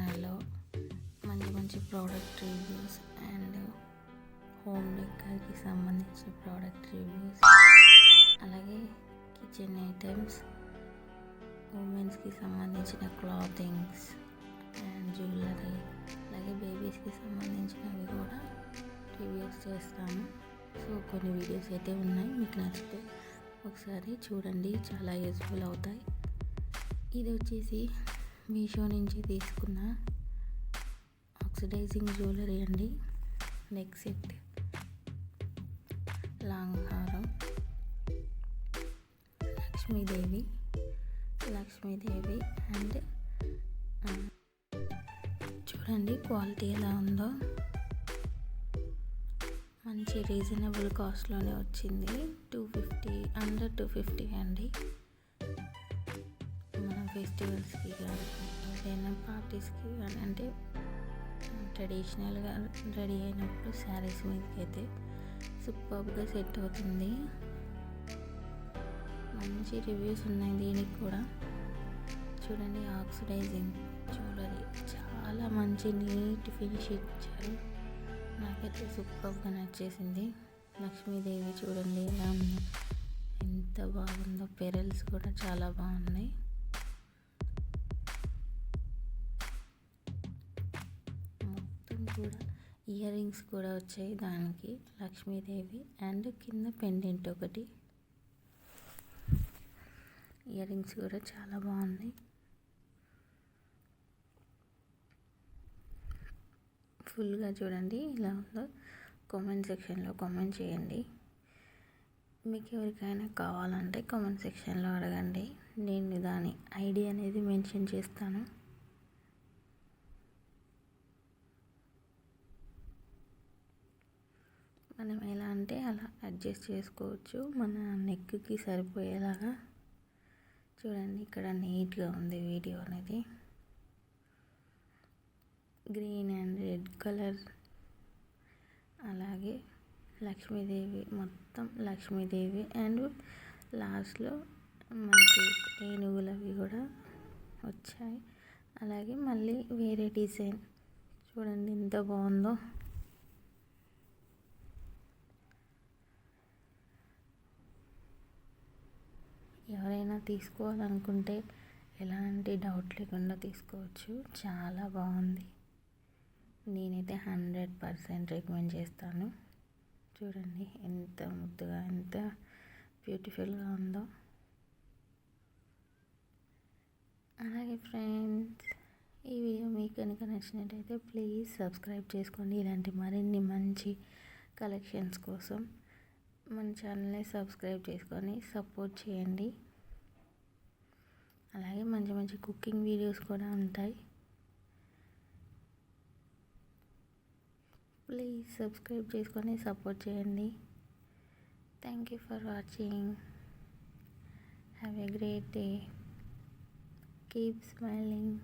ఛానల్లో మంచి మంచి ప్రోడక్ట్ రివ్యూస్ అండ్ హోమ్ డెకర్కి సంబంధించిన ప్రోడక్ట్ రివ్యూస్, అలాగే కిచెన్ ఐటమ్స్, ఉమెన్స్కి సంబంధించిన క్లాతింగ్స్ అండ్ జ్యువెలరీ, అలాగే బేబీస్కి సంబంధించినవి కూడా రివ్యూస్ చేస్తాను. సో కొన్ని వీడియోస్ అయితే ఉన్నాయి, మీకు నచ్చితే ఒకసారి చూడండి, చాలా యూస్ఫుల్ అవుతాయి. ఇది వచ్చేసి మీషో నుంచి తీసుకున్న ఆక్సిడైజింగ్ జ్యువెలరీ అండి. నెక్ సెట్, లాంగ్ హారం, లక్ష్మీదేవి అండ్ చూడండి క్వాలిటీ ఎలా ఉందో. మంచి రీజనబుల్ కాస్ట్లోనే వచ్చింది. 250, అండర్ 250 అండి. మన ఫెస్టివల్స్కి కానీ ఏదైనా పార్టీస్కి కానీ, అంటే ట్రెడిషనల్గా రెడీ అయినప్పుడు శారీస్ మీదకి అయితే సూపర్గా సెట్ అవుతుంది. మంచి రివ్యూస్ ఉన్నాయి దీనికి కూడా. చూడండి ఆక్సిడైజింగ్ జ్యువెలరీ, చాలా మంచి నీట్ ఫినిష్ ఇచ్చారు. నాకైతే సూపర్గా నచ్చేసింది. లక్ష్మీదేవి చూడండి ఎలా ఉందో, ఎంత బాగుందో. పెరల్స్ కూడా చాలా బాగున్నాయి. మొత్తం కూడా ఇయర్ రింగ్స్ కూడా వచ్చాయి దానికి, లక్ష్మీదేవి అండ్ కింద పెండెంట్ ఒకటి. ఇయర్ రింగ్స్ కూడా చాలా బాగున్నాయి. ఫుల్గా చూడండి ఇలా ఉందో. కామెంట్ సెక్షన్లో కామెంట్ చేయండి. మీకు ఎవరికైనా కావాలంటే కామెంట్ సెక్షన్లో అడగండి, నేను దాని ఐడి అనేది మెన్షన్ చేస్తాను. మనం ఎలా అంటే అలా అడ్జస్ట్ చేసుకోవచ్చు, మన నెక్కి సరిపోయేలాగా. చూడండి ఇక్కడ నీట్గా ఉంది వీడియో అనేది. గ్రీన్ అండ్ రెడ్ కలర్, అలాగే లక్ష్మీదేవి, మొత్తం లక్ష్మీదేవి అండ్ లాస్ట్లో మనకి ఏనుగులవి కూడా వచ్చాయి. అలాగే మళ్ళీ వేరే డిజైన్ చూడండి ఎంత బాగుందో. ఎవరైనా తీసుకోవాలనుకుంటే ఎలాంటి డౌట్ లేకుండా తీసుకోవచ్చు. చాలా బాగుంది. నేనైతే 100% రికమెండ్ చేస్తాను. చూడండి ఎంత ముద్దుగా, ఎంత బ్యూటిఫుల్గా ఉందో. అలాగే ఫ్రెండ్స్, ఈ వీడియో మీకు కనుక నచ్చినట్టయితే ప్లీజ్ సబ్స్క్రైబ్ చేసుకోండి. ఇలాంటి మరిన్ని మంచి కలెక్షన్స్ కోసం మన ఛానల్ని సబ్స్క్రైబ్ చేసుకొని సపోర్ట్ చేయండి. అలాగే మంచి మంచి కుకింగ్ వీడియోస్ కూడా ఉంటాయి. ప్లీజ్ సబ్స్క్రైబ్ చేసుకొని సపోర్ట్ చేయండి. Thank you for watching. Have a great day. Keep smiling.